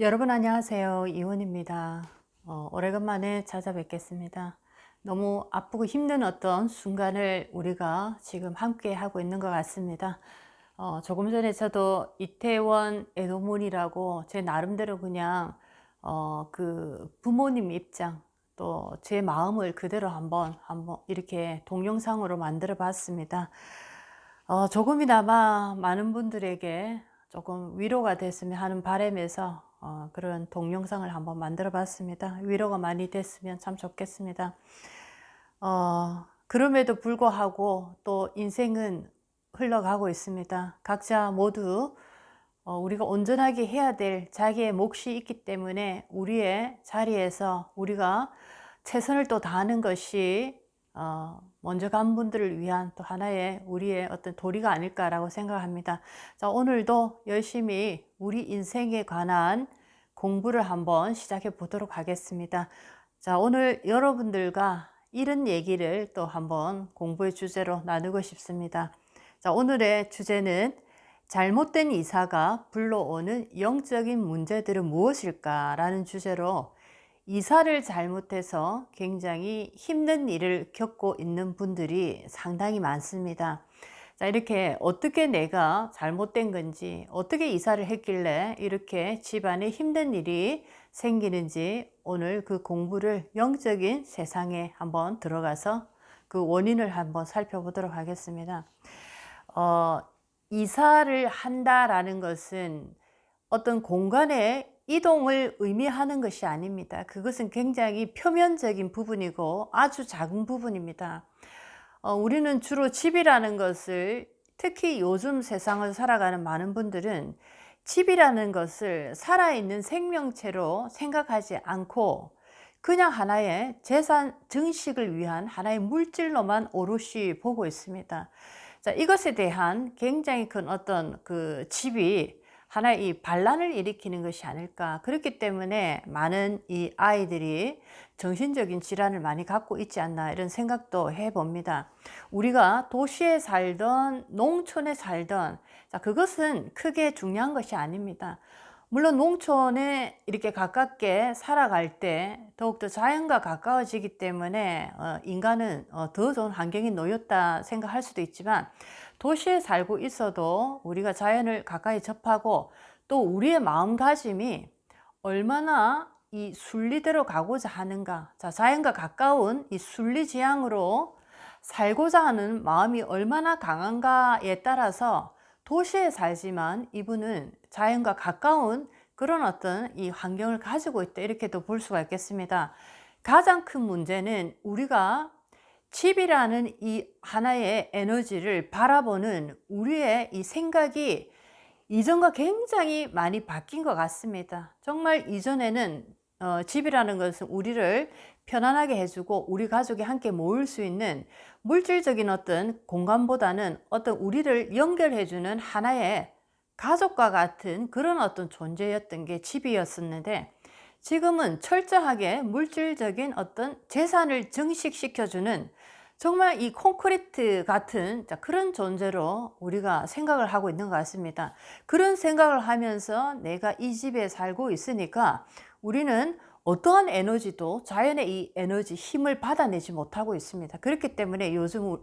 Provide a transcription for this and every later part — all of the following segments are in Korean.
여러분 안녕하세요. 이원입니다. 오래간만에 찾아뵙겠습니다. 너무 아프고 힘든 어떤 순간을 우리가 지금 함께 하고 있는 것 같습니다. 조금 전에 저도 이태원 애도문이라고 제 나름대로 그냥 그 부모님 입장 또 제 마음을 그대로 한번 이렇게 동영상으로 만들어 봤습니다. 조금이나마 많은 분들에게 조금 위로가 됐으면 하는 바람에서 그런 동영상을 한번 만들어 봤습니다. 위로가 많이 됐으면 참 좋겠습니다. 그럼에도 불구하고 또 인생은 흘러가고 있습니다. 각자 모두 우리가 온전하게 해야 될 자기의 몫이 있기 때문에 우리의 자리에서 우리가 최선을 또 다하는 것이 먼저 간 분들을 위한 또 하나의 우리의 어떤 도리가 아닐까라고 생각합니다. 자, 오늘도 열심히 우리 인생에 관한 공부를 한번 시작해 보도록 하겠습니다. 자, 오늘 여러분들과 이런 얘기를 또 한번 공부의 주제로 나누고 싶습니다. 자, 오늘의 주제는 잘못된 이사가 불러오는 영적인 문제들은 무엇일까라는 주제로 이사를 잘못해서 굉장히 힘든 일을 겪고 있는 분들이 상당히 많습니다. 자, 이렇게 어떻게 내가 잘못된 건지, 어떻게 이사를 했길래 이렇게 집안에 힘든 일이 생기는지 오늘 그 공부를 영적인 세상에 한번 들어가서 그 원인을 한번 살펴보도록 하겠습니다. 어, 이사를 한다라는 것은 어떤 공간의 이동을 의미하는 것이 아닙니다. 그것은 굉장히 표면적인 부분이고 아주 작은 부분입니다. 우리는 주로 집이라는 것을, 특히 요즘 세상을 살아가는 많은 분들은 집이라는 것을 살아있는 생명체로 생각하지 않고 그냥 하나의 재산 증식을 위한 하나의 물질로만 오롯이 보고 있습니다. 자, 이것에 대한 굉장히 큰 어떤 그 집이 하나의 이 반란을 일으키는 것이 아닐까. 그렇기 때문에 많은 이 아이들이 정신적인 질환을 많이 갖고 있지 않나 이런 생각도 해봅니다. 우리가 도시에 살던 농촌에 살던, 자, 그것은 크게 중요한 것이 아닙니다. 물론 농촌에 이렇게 가깝게 살아갈 때 더욱더 자연과 가까워지기 때문에 인간은 더 좋은 환경에 놓였다 생각할 수도 있지만, 도시에 살고 있어도 우리가 자연을 가까이 접하고 또 우리의 마음가짐이 얼마나 이 순리대로 가고자 하는가, 자, 자연과 가까운 이 순리지향으로 살고자 하는 마음이 얼마나 강한가에 따라서 도시에 살지만 이분은 자연과 가까운 그런 어떤 이 환경을 가지고 있다, 이렇게도 볼 수가 있겠습니다. 가장 큰 문제는 우리가 집이라는 이 하나의 에너지를 바라보는 우리의 이 생각이 이전과 굉장히 많이 바뀐 것 같습니다. 정말 이전에는 집이라는 것은 우리를 편안하게 해주고 우리 가족이 함께 모일 수 있는 물질적인 어떤 공간보다는 어떤 우리를 연결해주는 하나의 가족과 같은 그런 어떤 존재였던 게 집이었었는데, 지금은 철저하게 물질적인 어떤 재산을 증식시켜주는 정말 이 콘크리트 같은 그런 존재로 우리가 생각을 하고 있는 것 같습니다. 그런 생각을 하면서 내가 이 집에 살고 있으니까 우리는 어떠한 에너지도 자연의 이 에너지 힘을 받아내지 못하고 있습니다. 그렇기 때문에 요즘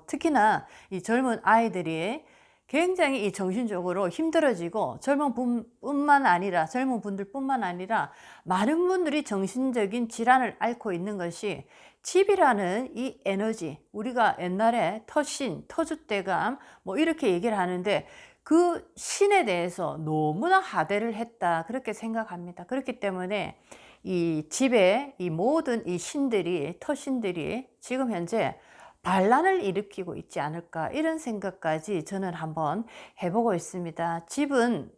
특히나 이 젊은 아이들이 굉장히 이 정신적으로 힘들어지고 젊은 분들뿐만 아니라 많은 분들이 정신적인 질환을 앓고 있는 것이 집이라는 이 에너지, 우리가 옛날에 터신, 터줏대감 뭐 이렇게 얘기를 하는데 그 신에 대해서 너무나 하대를 했다, 그렇게 생각합니다. 그렇기 때문에 이 집에 이 모든 이 신들이, 터신들이 지금 현재 반란을 일으키고 있지 않을까, 이런 생각까지 저는 한번 해보고 있습니다. 집은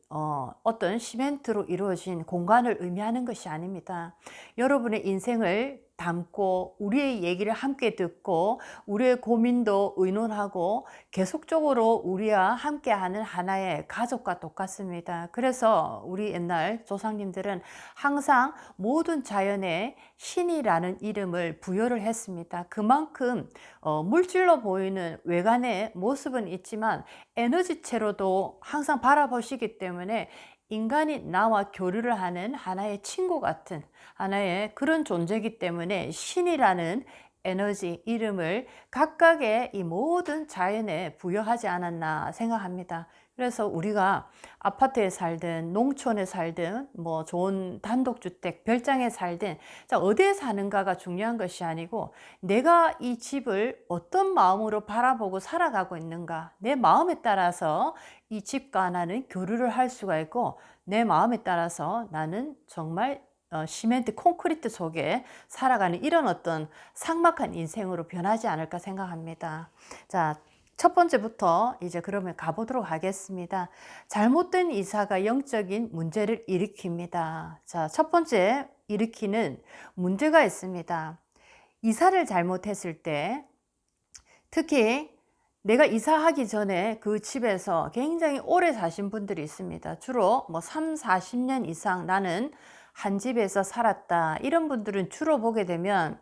어떤 시멘트로 이루어진 공간을 의미하는 것이 아닙니다. 여러분의 인생을 담고 우리의 얘기를 함께 듣고 우리의 고민도 의논하고 계속적으로 우리와 함께하는 하나의 가족과 똑같습니다. 그래서 우리 옛날 조상님들은 항상 모든 자연에 신이라는 이름을 부여를 했습니다. 그만큼 물질로 보이는 외관의 모습은 있지만 에너지체로도 항상 바라보시기 때문에 인간이 나와 교류를 하는 하나의 친구 같은 하나의 그런 존재이기 때문에 신이라는 에너지 이름을 각각의 이 모든 자연에 부여하지 않았나 생각합니다. 그래서 우리가 아파트에 살든 농촌에 살든 뭐 좋은 단독주택 별장에 살든 자, 어디에 사는가가 중요한 것이 아니고 내가 이 집을 어떤 마음으로 바라보고 살아가고 있는가, 내 마음에 따라서 이 집과 나는 교류를 할 수가 있고 내 마음에 따라서 나는 정말 시멘트 콘크리트 속에 살아가는 이런 어떤 삭막한 인생으로 변하지 않을까 생각합니다. 자, 첫 번째부터 이제 그러면 가보도록 하겠습니다. 잘못된 이사가 영적인 문제를 일으킵니다. 자, 첫 번째 일으키는 문제가 있습니다. 이사를 잘못했을 때, 특히 내가 이사하기 전에 그 집에서 굉장히 오래 사신 분들이 있습니다. 주로 뭐 3, 40년 이상 나는 한 집에서 살았다. 이런 분들은 주로 보게 되면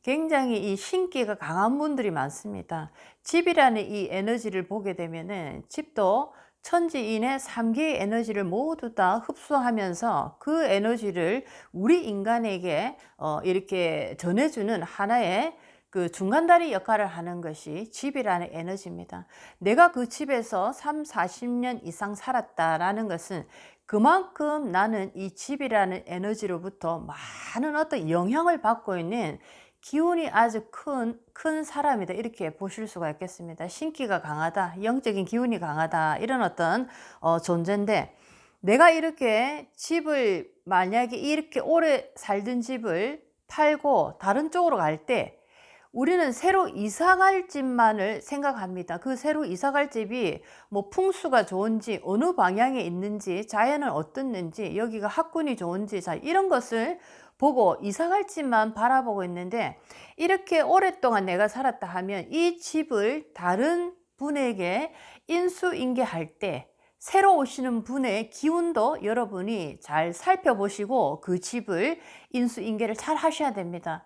굉장히 이 신기가 강한 분들이 많습니다. 집이라는 이 에너지를 보게 되면은 집도 천지인의 3개의 에너지를 모두 다 흡수하면서 그 에너지를 우리 인간에게 이렇게 전해주는 하나의 그 중간다리 역할을 하는 것이 집이라는 에너지입니다. 내가 그 집에서 3, 40년 이상 살았다라는 것은 그만큼 나는 이 집이라는 에너지로부터 많은 어떤 영향을 받고 있는 기운이 아주 큰 사람이다. 이렇게 보실 수가 있겠습니다. 신기가 강하다. 영적인 기운이 강하다. 이런 어떤 존재인데 내가 이렇게 집을 만약에 이렇게 오래 살던 집을 팔고 다른 쪽으로 갈 때 우리는 새로 이사 갈 집만을 생각합니다. 그 새로 이사 갈 집이 뭐 풍수가 좋은지 어느 방향에 있는지 자연은 어떻는지 여기가 학군이 좋은지 자 이런 것을 보고 이사 갈 집만 바라보고 있는데 이렇게 오랫동안 내가 살았다 하면 이 집을 다른 분에게 인수인계할 때 새로 오시는 분의 기운도 여러분이 잘 살펴보시고 그 집을 인수인계를 잘 하셔야 됩니다.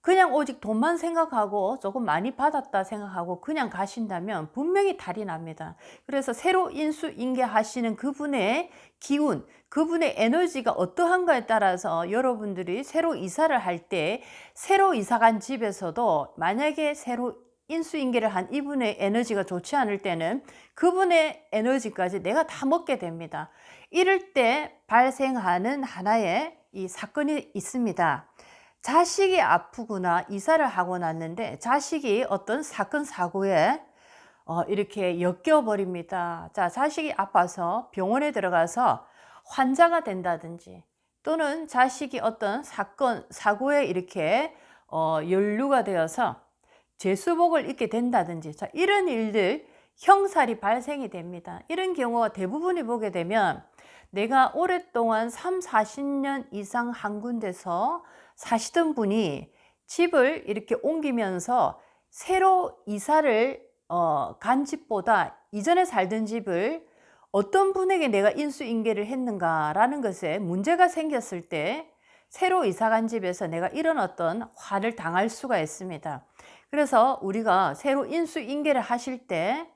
그냥 오직 돈만 생각하고 조금 많이 받았다 생각하고 그냥 가신다면 분명히 탈이 납니다. 그래서 새로 인수인계하시는 그분의 기운, 그분의 에너지가 어떠한가에 따라서 여러분들이 새로 이사를 할 때 새로 이사 간 집에서도 만약에 새로 인수인계를 한 이분의 에너지가 좋지 않을 때는 그분의 에너지까지 내가 다 먹게 됩니다. 이럴 때 발생하는 하나의 이 사건이 있습니다. 자식이 아프거나 이사를 하고 났는데 자식이 어떤 사건 사고에 이렇게 엮여버립니다. 자, 자식이 아파서 병원에 들어가서 환자가 된다든지 또는 자식이 어떤 사건 사고에 이렇게 연루가 되어서 죄수복을 입게 된다든지 자, 이런 일들 형살이 발생이 됩니다. 이런 경우가 대부분이 보게 되면 내가 오랫동안 3, 40년 이상 한 군데서 사시던 분이 집을 이렇게 옮기면서 새로 이사를 간 집보다 이전에 살던 집을 어떤 분에게 내가 인수인계를 했는가라는 것에 문제가 생겼을 때 새로 이사 간 집에서 내가 이런 어떤 화를 당할 수가 있습니다. 그래서 우리가 새로 인수인계를 하실 때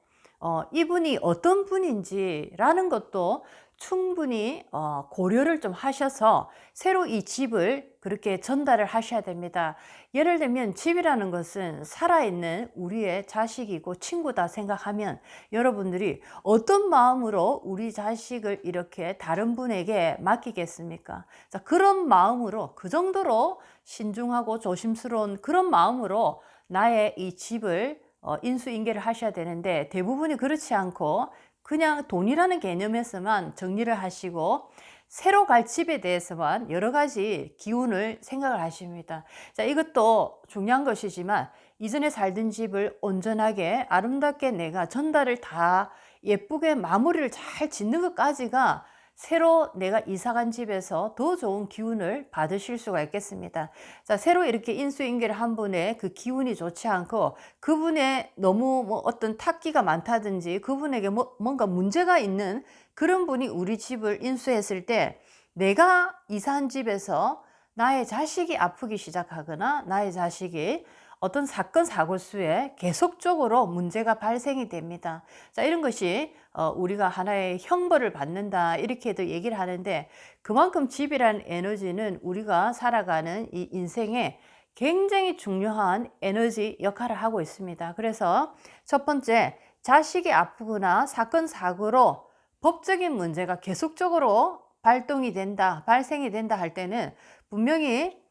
이분이 어떤 분인지라는 것도 충분히 고려를 좀 하셔서 새로 이 집을 그렇게 전달을 하셔야 됩니다. 예를 들면 집이라는 것은 살아있는 우리의 자식이고 친구다 생각하면 여러분들이 어떤 마음으로 우리 자식을 이렇게 다른 분에게 맡기겠습니까? 자, 그런 마음으로 그 정도로 신중하고 조심스러운 그런 마음으로 나의 이 집을 인수인계를 하셔야 되는데 대부분이 그렇지 않고 그냥 돈이라는 개념에서만 정리를 하시고 새로 갈 집에 대해서만 여러 가지 기운을 생각을 하십니다. 자, 이것도 중요한 것이지만 이전에 살던 집을 온전하게 아름답게 내가 전달을 다 예쁘게 마무리를 잘 짓는 것까지가 새로 내가 이사 간 집에서 더 좋은 기운을 받으실 수가 있겠습니다. 자, 새로 이렇게 인수인계를 한 분의 그 기운이 좋지 않고 그분의 너무 뭐 어떤 탁기가 많다든지 그분에게 뭔가 문제가 있는 그런 분이 우리 집을 인수했을 때 내가 이사한 집에서 나의 자식이 아프기 시작하거나 나의 자식이 어떤 사건 사고 수에 계속적으로 문제가 발생이 됩니다. 자, 이런 것이 우리가 하나의 형벌을 받는다 이렇게도 얘기를 하는데, 그만큼 집이라는 에너지는 우리가 살아가는 이 인생에 굉장히 중요한 에너지 역할을 하고 있습니다. 그래서 첫 번째, 자식이 아프거나 사건 사고로 법적인 문제가 계속적으로 발생이 된다 할 때는 분명히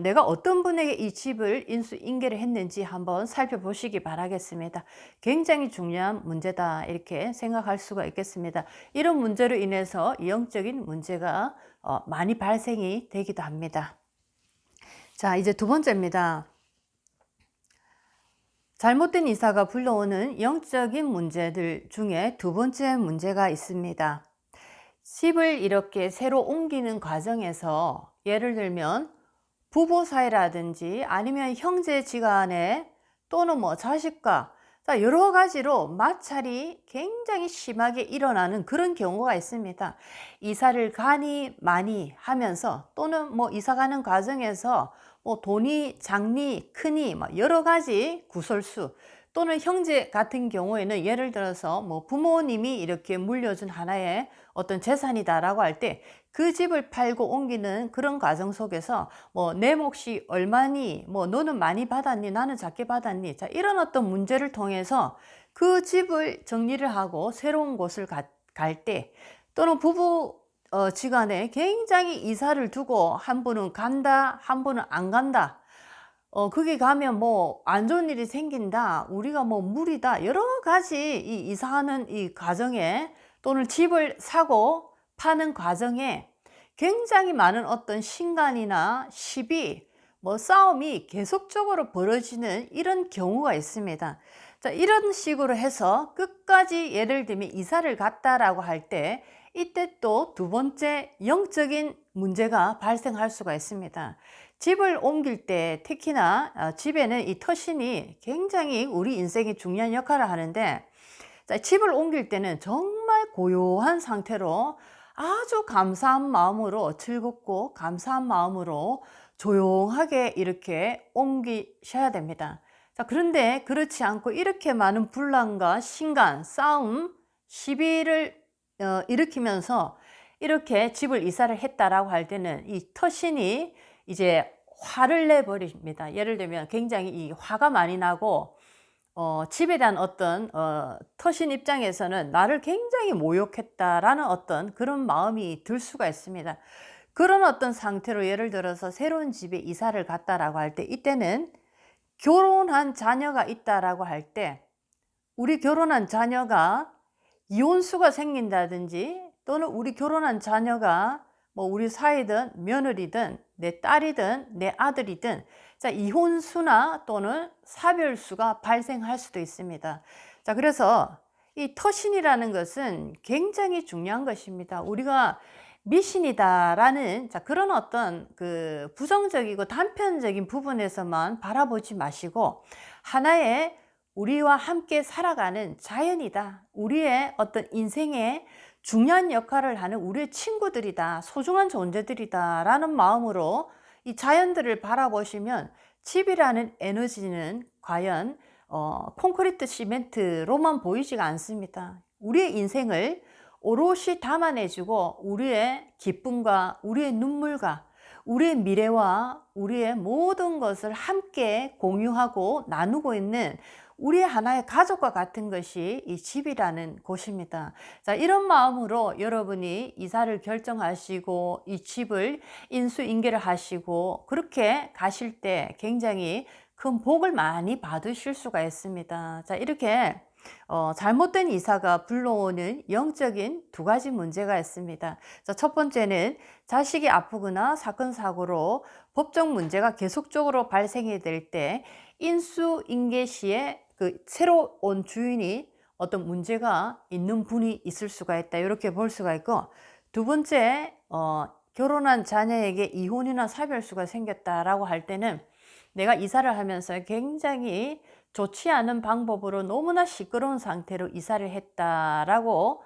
내가 어떤 분에게 이 집을 인수인계를 했는지 한번 살펴보시기 바라겠습니다. 굉장히 중요한 문제다 이렇게 생각할 수가 있겠습니다. 이런 문제로 인해서 영적인 문제가 많이 발생이 되기도 합니다. 자, 이제 두 번째입니다. 잘못된 이사가 불러오는 영적인 문제들 중에 두 번째 문제가 있습니다. 집을 이렇게 새로 옮기는 과정에서 예를 들면 부부 사이라든지 아니면 형제지간에 또는 뭐 자식과 여러 가지로 마찰이 굉장히 심하게 일어나는 그런 경우가 있습니다. 이사를 가니 많이 하면서 또는 뭐 이사 가는 과정에서 뭐 돈이 작니 크니 여러 가지 구설수, 또는 형제 같은 경우에는 예를 들어서 뭐 부모님이 이렇게 물려준 하나의 어떤 재산이다라고 할 때 그 집을 팔고 옮기는 그런 과정 속에서 뭐 내 몫이 얼마니, 뭐 너는 많이 받았니, 나는 작게 받았니, 자, 이런 어떤 문제를 통해서 그 집을 정리를 하고 새로운 곳을 갈 때, 또는 부부 지간에 굉장히 이사를 두고 한 분은 간다, 한 분은 안 간다. 거기 가면 뭐 안 좋은 일이 생긴다, 우리가 뭐 무리다, 여러 가지 이 이사하는 이 과정에 또는 집을 사고 파는 과정에 굉장히 많은 어떤 신간이나 시비, 뭐 싸움이 계속적으로 벌어지는 이런 경우가 있습니다. 자, 이런 식으로 해서 끝까지 예를 들면 이사를 갔다라고 할 때 이때 또 두 번째 영적인 문제가 발생할 수가 있습니다. 집을 옮길 때 특히나 집에는 이 터신이 굉장히 우리 인생에 중요한 역할을 하는데, 자, 집을 옮길 때는 정말 고요한 상태로 아주 감사한 마음으로, 즐겁고 감사한 마음으로 조용하게 이렇게 옮기셔야 됩니다. 자, 그런데 그렇지 않고 이렇게 많은 분란과 신간, 싸움, 시비를 일으키면서 이렇게 집을 이사를 했다라고 할 때는 이 터신이 이제 화를 내버립니다. 예를 들면 굉장히 이 화가 많이 나고 집에 대한 어떤 터신 입장에서는 나를 굉장히 모욕했다라는 어떤 그런 마음이 들 수가 있습니다. 그런 어떤 상태로 예를 들어서 새로운 집에 이사를 갔다라고 할 때, 이때는 결혼한 자녀가 있다라고 할 때 우리 결혼한 자녀가 이혼수가 생긴다든지, 또는 우리 결혼한 자녀가 뭐 우리 사이든 며느리든 내 딸이든 내 아들이든, 자, 이혼수나 또는 사별수가 발생할 수도 있습니다. 자, 그래서 이 터신이라는 것은 굉장히 중요한 것입니다. 우리가 미신이다라는, 자, 그런 어떤 그 부정적이고 단편적인 부분에서만 바라보지 마시고 하나의 우리와 함께 살아가는 자연이다, 우리의 어떤 인생에 중요한 역할을 하는 우리의 친구들이다, 소중한 존재들이다 라는 마음으로 이 자연들을 바라보시면 집이라는 에너지는 과연 콘크리트 시멘트로만 보이지가 않습니다. 우리의 인생을 오롯이 담아내주고 우리의 기쁨과 우리의 눈물과 우리의 미래와 우리의 모든 것을 함께 공유하고 나누고 있는 우리의 하나의 가족과 같은 것이 이 집이라는 곳입니다. 자, 이런 마음으로 여러분이 이사를 결정하시고 이 집을 인수인계를 하시고 그렇게 가실 때 굉장히 큰 복을 많이 받으실 수가 있습니다. 자, 이렇게 잘못된 이사가 불러오는 영적인 두 가지 문제가 있습니다. 자, 첫 번째는 자식이 아프거나 사건 사고로 법적 문제가 계속적으로 발생이 될 때 인수인계 시에 그 새로 온 주인이 어떤 문제가 있는 분이 있을 수가 있다, 이렇게 볼 수가 있고, 두 번째, 결혼한 자녀에게 이혼이나 사별수가 생겼다라고 할 때는 내가 이사를 하면서 굉장히 좋지 않은 방법으로 너무나 시끄러운 상태로 이사를 했다라고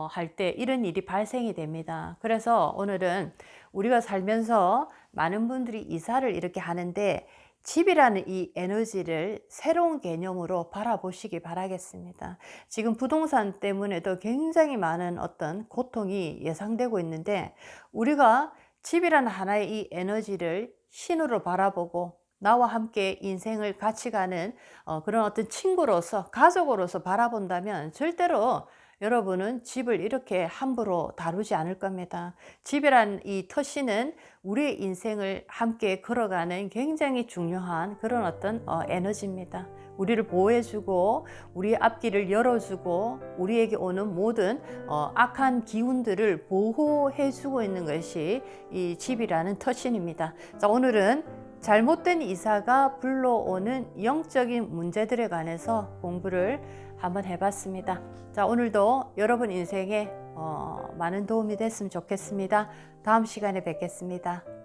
할 때 이런 일이 발생이 됩니다. 그래서 오늘은 우리가 살면서 많은 분들이 이사를 이렇게 하는데 집이라는 이 에너지를 새로운 개념으로 바라보시기 바라겠습니다. 지금 부동산 때문에도 굉장히 많은 어떤 고통이 예상되고 있는데, 우리가 집이라는 하나의 이 에너지를 신으로 바라보고 나와 함께 인생을 같이 가는 그런 어떤 친구로서, 가족으로서 바라본다면 절대로 여러분은 집을 이렇게 함부로 다루지 않을 겁니다. 집이란 이 터시는 우리의 인생을 함께 걸어가는 굉장히 중요한 그런 어떤 에너지입니다. 우리를 보호해주고 우리의 앞길을 열어주고 우리에게 오는 모든 악한 기운들을 보호해주고 있는 것이 이 집이라는 터신입니다. 자, 오늘은 잘못된 이사가 불러오는 영적인 문제들에 관해서 공부를 한번 해봤습니다. 자, 오늘도 여러분 인생에 많은 도움이 됐으면 좋겠습니다. 다음 시간에 뵙겠습니다.